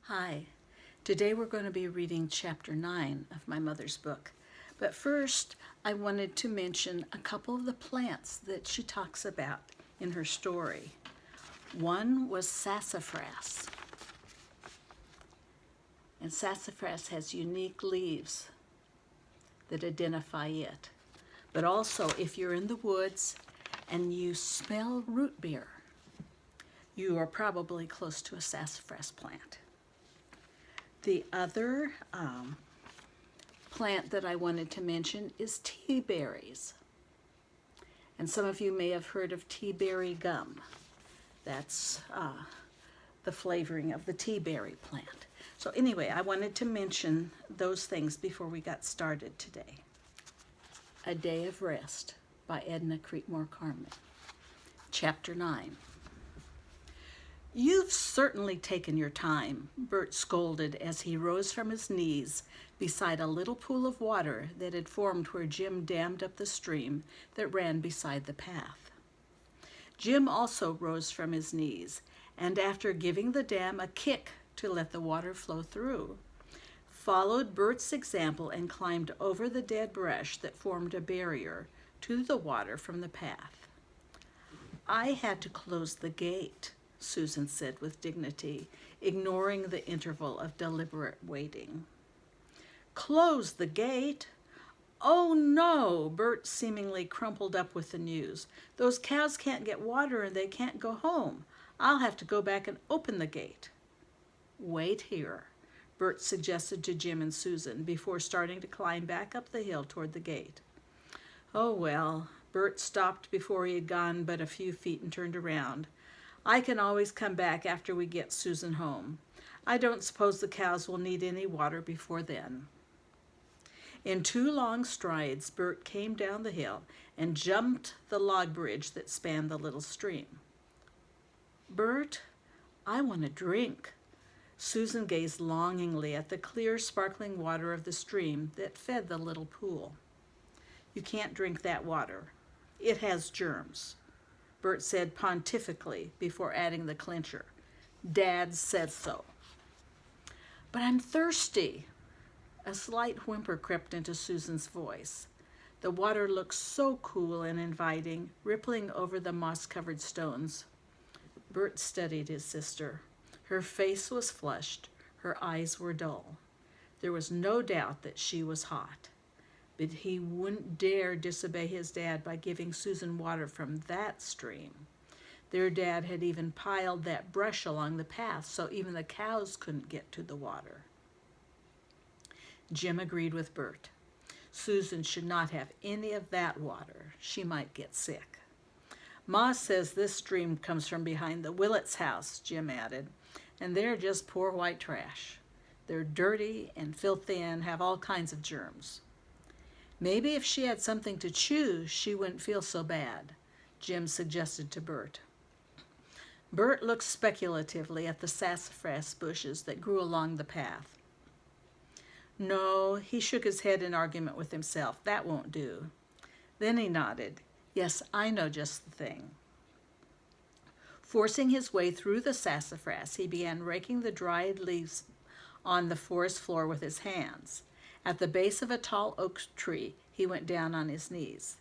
Hi, today we're going to be reading chapter 9 of my mother's book. But first, I wanted to mention a couple of the plants that she talks about in her story. One was sassafras. And sassafras has unique leaves that identify it. But also, if you're in the woods and you smell root beer, you are probably close to a sassafras plant. The other plant that I wanted to mention is tea berries. And some of you may have heard of tea berry gum. That's the flavoring of the tea berry plant. So anyway, I wanted to mention those things before we got started today. A Day of Rest by Edna Creekmore Carmen. Chapter 9. "You've certainly taken your time," Bert scolded as he rose from his knees beside a little pool of water that had formed where Jim dammed up the stream that ran beside the path. Jim also rose from his knees, and after giving the dam a kick to let the water flow through, followed Bert's example and climbed over the dead brush that formed a barrier to the water from the path. "I had to close the gate," Susan said with dignity, ignoring the interval of deliberate waiting. "Close the gate? Oh no!" Bert seemingly crumpled up with the news. "Those cows can't get water and they can't go home. I'll have to go back and open the gate." "Wait here," Bert suggested to Jim and Susan before starting to climb back up the hill toward the gate. "Oh well," Bert stopped before he had gone but a few feet and turned around. "I can always come back after we get Susan home. I don't suppose the cows will need any water before then." In 2 long strides, Bert came down the hill and jumped the log bridge that spanned the little stream. "Bert, I want a drink." Susan gazed longingly at the clear, sparkling water of the stream that fed the little pool. "You can't drink that water. It has germs," Bert said pontifically before adding the clincher. "Dad says so." "But I'm thirsty." A slight whimper crept into Susan's voice. The water looked so cool and inviting, rippling over the moss-covered stones. Bert studied his sister. Her face was flushed, her eyes were dull. There was no doubt that she was hot. But he wouldn't dare disobey his dad by giving Susan water from that stream. Their dad had even piled that brush along the path so even the cows couldn't get to the water. Jim agreed with Bert. Susan should not have any of that water. She might get sick. "Ma says this stream comes from behind the Willets' house," Jim added, "and they're just poor white trash. They're dirty and filthy and have all kinds of germs." "Maybe if she had something to chew, she wouldn't feel so bad," Jim suggested to Bert. Bert looked speculatively at the sassafras bushes that grew along the path. "No," he shook his head in argument with himself, "that won't do." Then he nodded. "Yes, I know just the thing." Forcing his way through the sassafras, he began raking the dried leaves on the forest floor with his hands. At the base of a tall oak tree, he went down on his knees.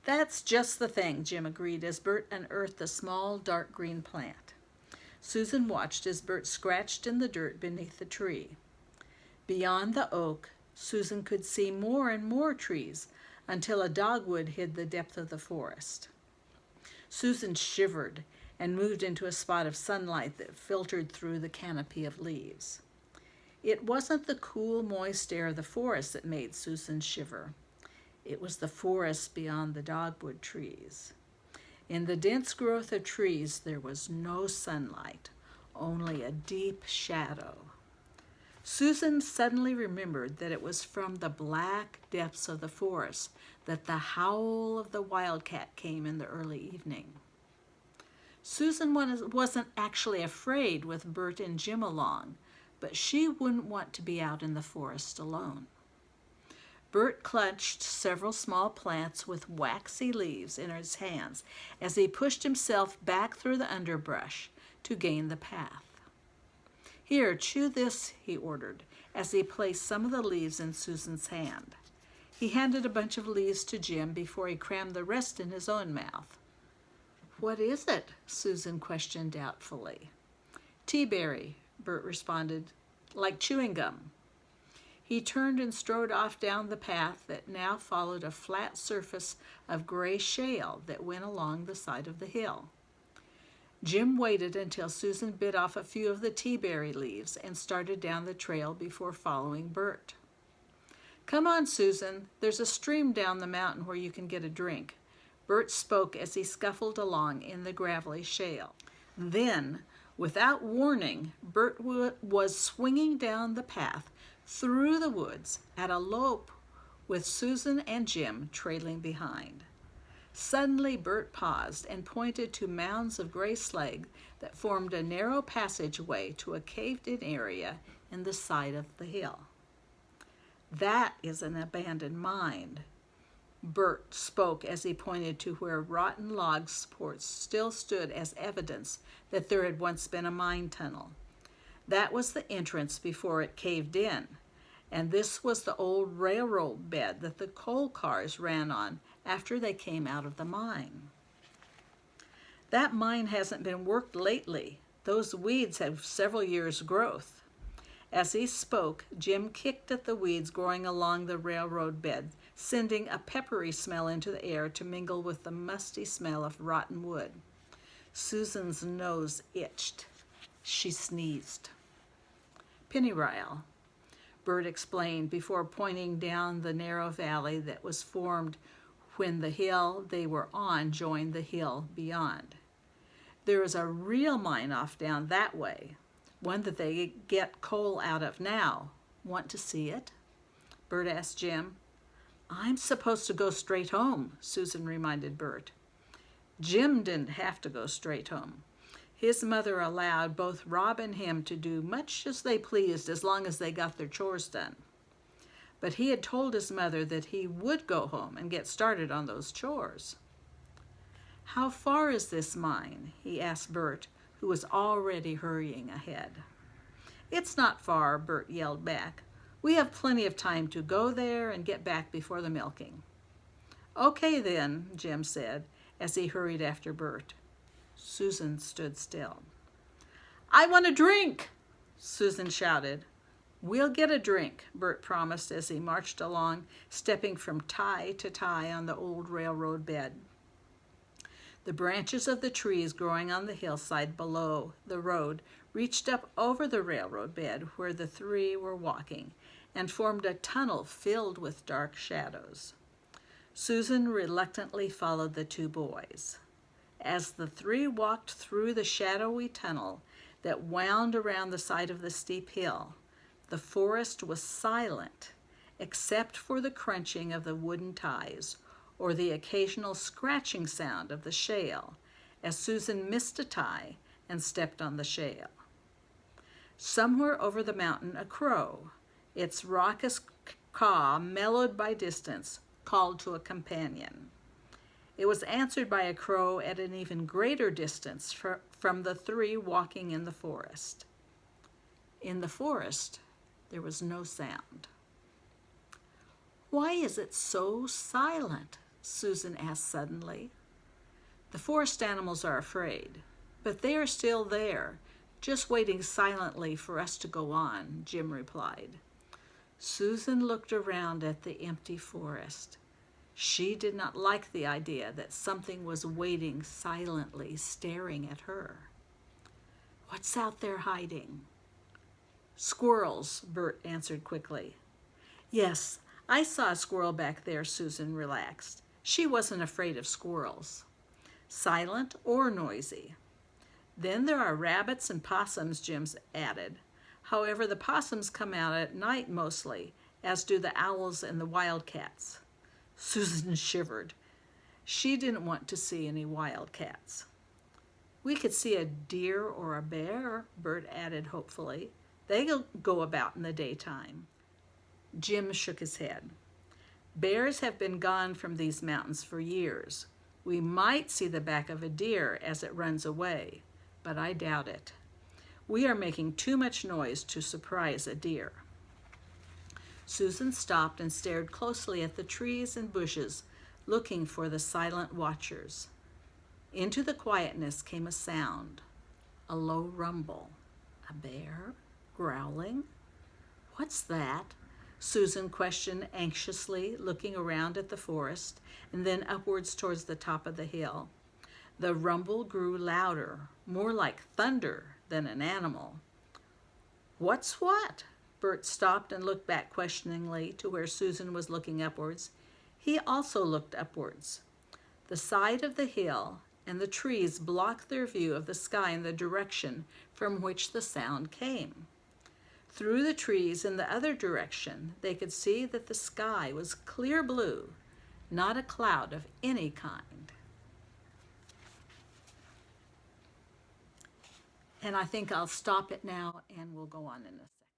"That's just the thing," Jim agreed as Bert unearthed a small dark green plant. Susan watched as Bert scratched in the dirt beneath the tree. Beyond the oak, Susan could see more and more trees until a dogwood hid the depth of the forest. Susan shivered and moved into a spot of sunlight that filtered through the canopy of leaves. It wasn't the cool, moist air of the forest that made Susan shiver. It was the forest beyond the dogwood trees. In the dense growth of trees, there was no sunlight, only a deep shadow. Susan suddenly remembered that it was from the black depths of the forest that the howl of the wildcat came in the early evening. Susan wasn't actually afraid with Bert and Jim along, but she wouldn't want to be out in the forest alone. Bert clutched several small plants with waxy leaves in his hands as he pushed himself back through the underbrush to gain the path. "Here, chew this," he ordered, as he placed some of the leaves in Susan's hand. He handed a bunch of leaves to Jim before he crammed the rest in his own mouth. "What is it?" Susan questioned doubtfully. "Teaberry," Bert responded, "like chewing gum." He turned and strode off down the path that now followed a flat surface of gray shale that went along the side of the hill. Jim waited until Susan bit off a few of the teaberry leaves and started down the trail before following Bert. "Come on, Susan. There's a stream down the mountain where you can get a drink," Bert spoke as he scuffled along in the gravelly shale. Then, without warning, Bert was swinging down the path through the woods at a lope with Susan and Jim trailing behind. Suddenly Bert paused and pointed to mounds of gray slag that formed a narrow passageway to a caved-in area in the side of the hill. "That is an abandoned mine," Bert spoke as he pointed to where rotten log supports still stood as evidence that there had once been a mine tunnel. That was the entrance before it caved in, and this was the old railroad bed that the coal cars ran on after they came out of the mine. "That mine hasn't been worked lately. Those weeds have several years' growth." As he spoke, Jim kicked at the weeds growing along the railroad bed, sending a peppery smell into the air to mingle with the musty smell of rotten wood. Susan's nose itched. She sneezed. "Pennyrile," Bert explained before pointing down the narrow valley that was formed when the hill they were on joined the hill beyond. "There is a real mine off down that way, one that they get coal out of now. Want to see it?" Bert asked Jim. "I'm supposed to go straight home," Susan reminded Bert. Jim didn't have to go straight home. His mother allowed both Rob and him to do much as they pleased as long as they got their chores done. But he had told his mother that he would go home and get started on those chores. "How far is this mine?" he asked Bert, who was already hurrying ahead. "It's not far," Bert yelled back. "We have plenty of time to go there and get back before the milking." "Okay then," Jim said as he hurried after Bert. Susan stood still. "I want a drink!" Susan shouted. "We'll get a drink," Bert promised as he marched along, stepping from tie to tie on the old railroad bed. The branches of the trees growing on the hillside below the road reached up over the railroad bed where the three were walking and formed a tunnel filled with dark shadows. Susan reluctantly followed the two boys. As the three walked through the shadowy tunnel that wound around the side of the steep hill, the forest was silent except for the crunching of the wooden ties or the occasional scratching sound of the shale as Susan missed a tie and stepped on the shale. Somewhere over the mountain a crow, its raucous caw mellowed by distance, called to a companion. It was answered by a crow at an even greater distance from the three walking in the forest. In the forest, there was no sound. "Why is it so silent?" Susan asked suddenly. "The forest animals are afraid, but they are still there, just waiting silently for us to go on," Jim replied. Susan looked around at the empty forest. She did not like the idea that something was waiting silently, staring at her. "What's out there hiding?" "Squirrels," Bert answered quickly. "Yes, I saw a squirrel back there," Susan relaxed. She wasn't afraid of squirrels, silent or noisy. "Then there are rabbits and possums," Jim added. "However, the possums come out at night mostly, as do the owls and the wildcats." Susan shivered. She didn't want to see any wildcats. "We could see a deer or a bear," Bert added hopefully. "They go about in the daytime." Jim shook his head. "Bears have been gone from these mountains for years. We might see the back of a deer as it runs away, but I doubt it. We are making too much noise to surprise a deer." Susan stopped and stared closely at the trees and bushes, looking for the silent watchers. Into the quietness came a sound, a low rumble. A bear? Growling? "What's that?" Susan questioned anxiously, looking around at the forest and then upwards towards the top of the hill. The rumble grew louder, more like thunder than an animal. "What's what?" Bert stopped and looked back questioningly to where Susan was looking upwards. He also looked upwards. The side of the hill and the trees blocked their view of the sky in the direction from which the sound came. Through the trees in the other direction, they could see that the sky was clear blue, not a cloud of any kind. And I think I'll stop it now and we'll go on in a second.